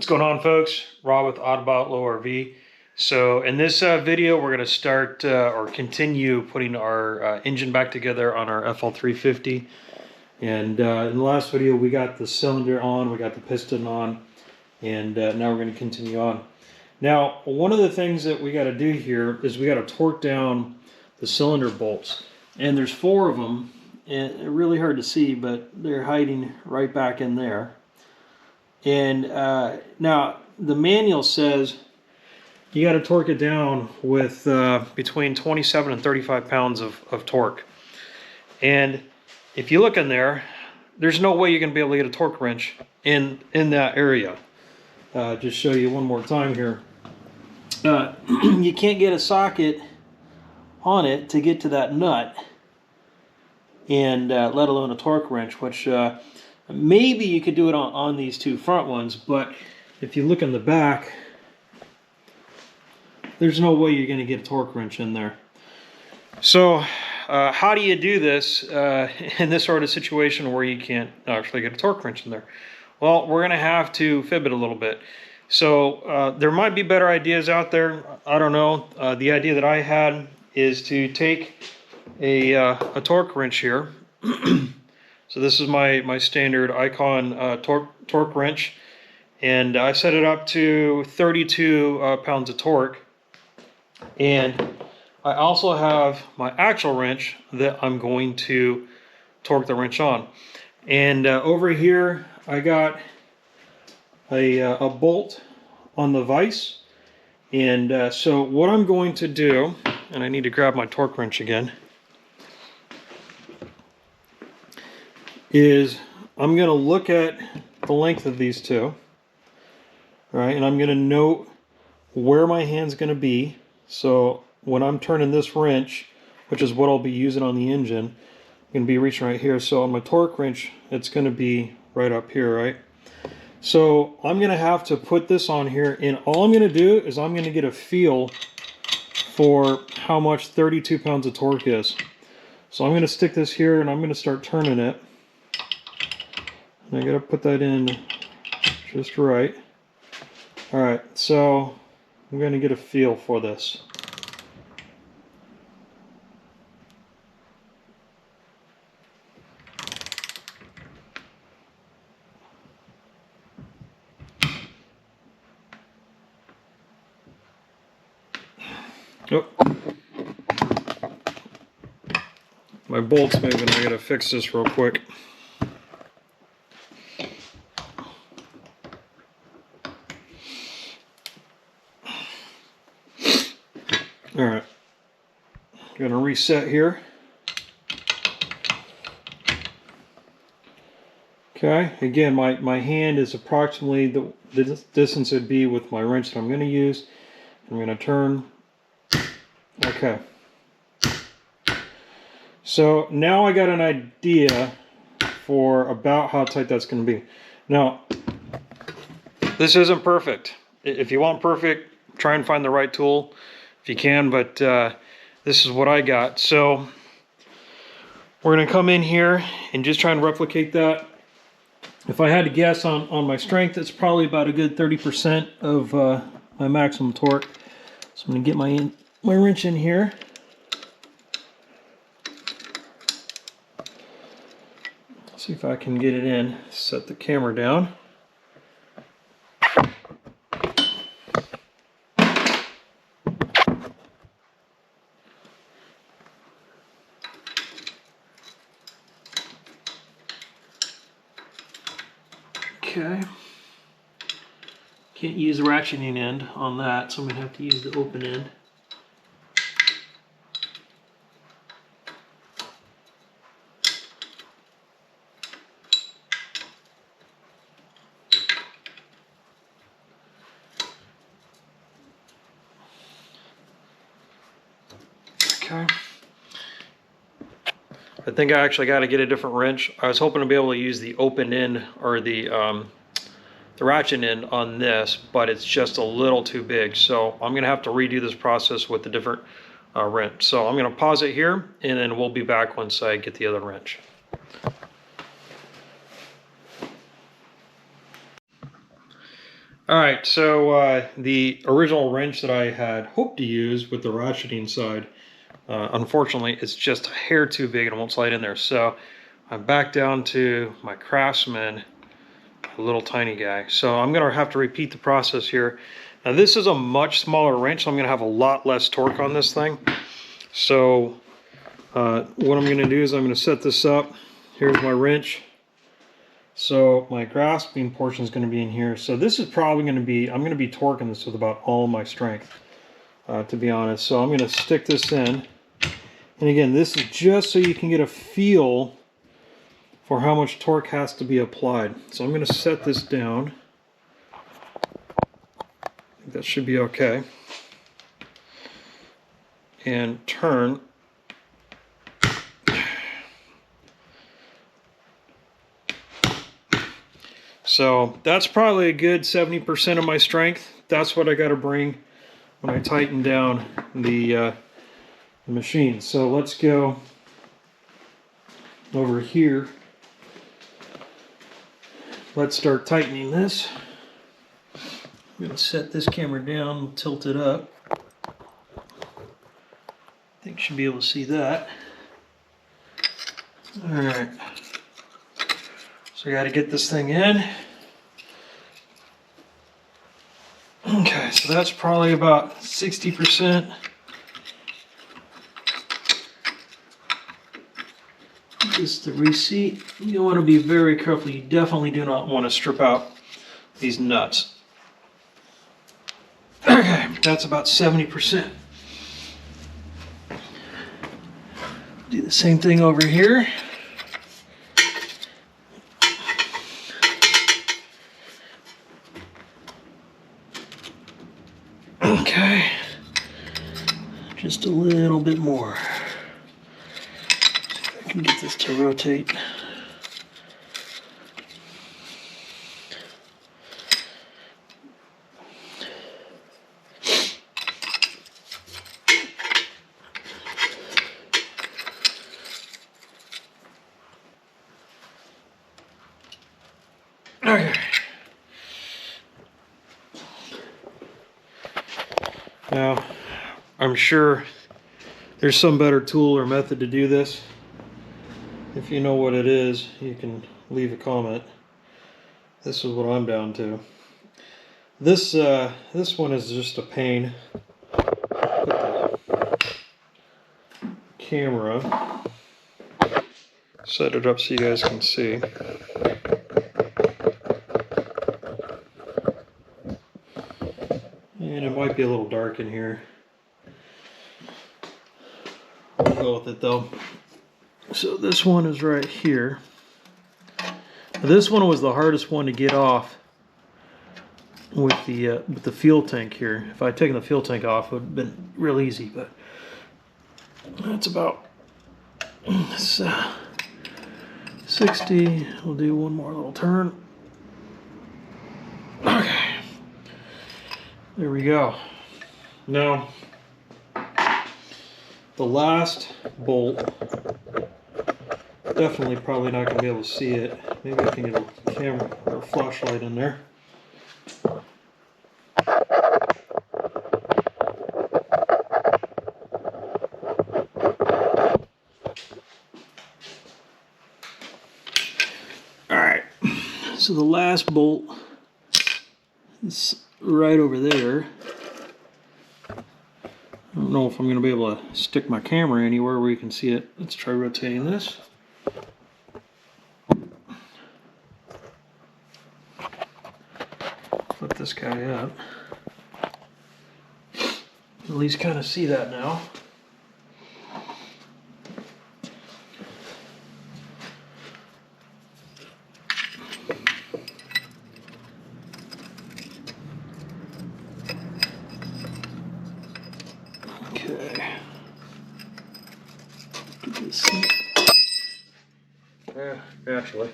going on, folks? Rob with Autobot Low RV. So in this video, we're going to start or continue putting our engine back together on our FL350. And in the last video, we got the cylinder on, we got the piston on, and now we're going to continue on. Now, one of the things that we got to do here is we got to torque down the cylinder bolts. And there's 4 of them, and they're really hard to see, but they're hiding right back in there. And now the manual says you got to torque it down with between 27 and 35 pounds of torque. And if you look in there, there's no way you're going to be able to get a torque wrench in that area. Just show you one more time here. You can't get a socket on it to get to that nut, and let alone a torque wrench, which maybe you could do it on these 2 front ones, but if you look in the back, there's no way you're going to get a torque wrench in there. So how do you do this in this sort of situation where you can't actually get a torque wrench in there? Well, we're going to have to fib it a little bit. So there might be better ideas out there. I don't know. The idea that I had is to take a torque wrench here. So this is my standard Icon torque wrench, and I set it up to 32 pounds of torque. And I also have my actual wrench that I'm going to torque the wrench on. And over here I got a bolt on the vise. And so what I'm going to do, and I need to grab my torque wrench again, is I'm going to look at the length of these 2, right? And I'm going to note where my hand's going to be. So when I'm turning this wrench, which is what I'll be using on the engine, I'm going to be reaching right here. So on my torque wrench, it's going to be right up here, right? So I'm going to have to put this on here, and all I'm going to do is I'm going to get a feel for how much 32 pounds of torque is. So I'm going to stick this here, and I'm going to start turning it. And I got to put that in just right. All right, so I'm going to get a feel for this. Oh, my bolt's moving. I got to fix this real quick. All right, going to reset here. Okay, again, my hand is approximately the distance it'd be with my wrench that I'm going to use. I'm going to turn. Okay. So now I got an idea for about how tight that's going to be. Now, this isn't perfect. If you want perfect, try and find the right tool if you can, but this is what I got. So we're going to come in here and just try and replicate that. If I had to guess on my strength, it's probably about a good 30% of my maximum torque. So I'm going to get my wrench in here. See if I can get it in. Set the camera down. Okay. Can't use the ratcheting end on that, so I'm going to have to use the open end. Okay. I think I actually got to get a different wrench. I was hoping to be able to use the open end or the ratchet end on this, but it's just a little too big. So I'm going to have to redo this process with a different wrench. So I'm going to pause it here, and then we'll be back once I get the other wrench. All right, so the original wrench that I had hoped to use with the ratcheting side, unfortunately, it's just a hair too big and it won't slide in there. So I'm back down to my Craftsman, a little tiny guy. So I'm gonna have to repeat the process here. Now this is a much smaller wrench, so I'm gonna have a lot less torque on this thing. So what I'm gonna do is I'm gonna set this up. Here's my wrench. So my grasping portion is going to be in here. So this is probably going to be, I'm going to be torquing this with about all my strength, to be honest. So I'm going to stick this in. And again, this is just so you can get a feel for how much torque has to be applied. So I'm going to set this down. I think that should be okay. And turn. So that's probably a good 70% of my strength. That's what I got to bring when I tighten down the machine. So let's go over here. Let's start tightening this. I'm going to set this camera down, tilt it up. I think you should be able to see that. All right. So I got to get this thing in. Okay, so that's probably about 60%. This is the receipt. You want to be very careful. You definitely do not want to strip out these nuts. Okay, that's about 70%. Do the same thing over here. Okay, just a little bit more. See if I can get this to rotate. Okay. Now, I'm sure there's some better tool or method to do this. If you know what it is, you can leave a comment. This is what I'm down to. This one is just a pain. Put the camera, set it up so you guys can see. And it might be a little dark in here. We'll go with it though. So this one is right here. This one was the hardest one to get off with the fuel tank here. If I'd taken the fuel tank off, it would have been real easy, but that's about 60. We'll do one more little turn. Okay. There we go. Now, the last bolt, definitely probably not going to be able to see it. Maybe I can get a camera or a flashlight in there. Alright, so the last bolt is right over there. I don't know if I'm going to be able to stick my camera anywhere where you can see it. Let's try rotating this. Flip this guy up. At least kind of see that now. Okay. Get this in. Yeah, naturally.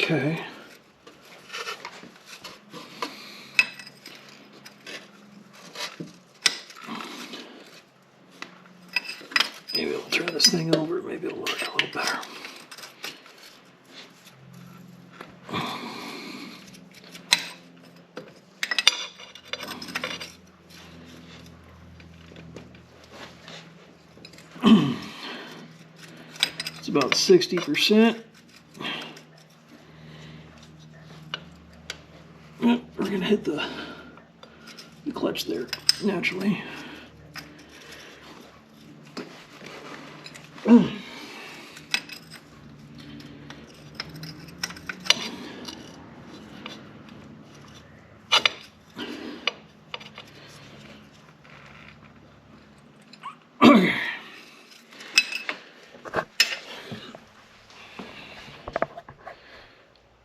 Okay. Turn this thing over, maybe it'll work a little better. It's about 60%. We're gonna hit the clutch there naturally. Okay.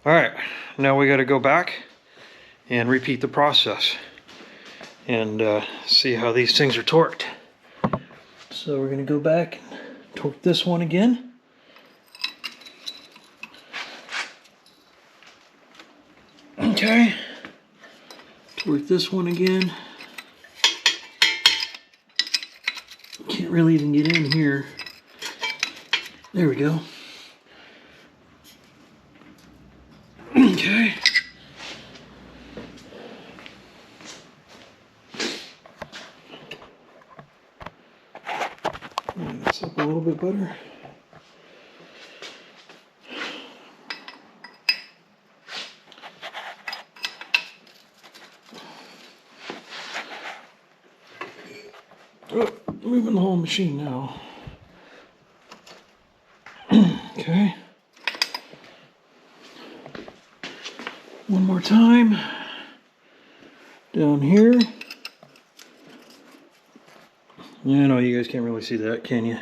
All right, now we got to go back and repeat the process and see how these things are torqued. So we're going to go back and torque this one again. Okay, torque this one again. Can't really even get in here. There we go. Okay. This up a little bit better. Oh, moving the whole machine now. Okay. One more time. Down here. I know you guys can't really see that, can you?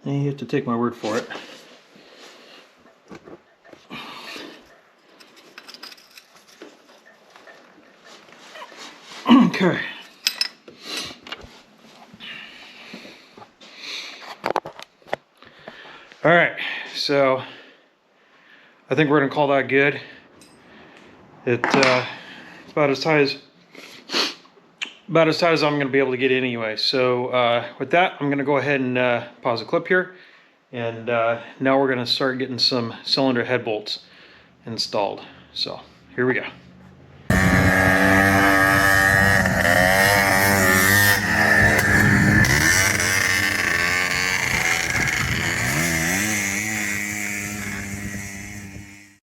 And you have to take my word for it. Okay. All right, so I think we're gonna call that good. It's about as tight as I'm gonna be able to get anyway. So with that, I'm gonna go ahead and pause the clip here, and now we're gonna start getting some cylinder head bolts installed. So here we go.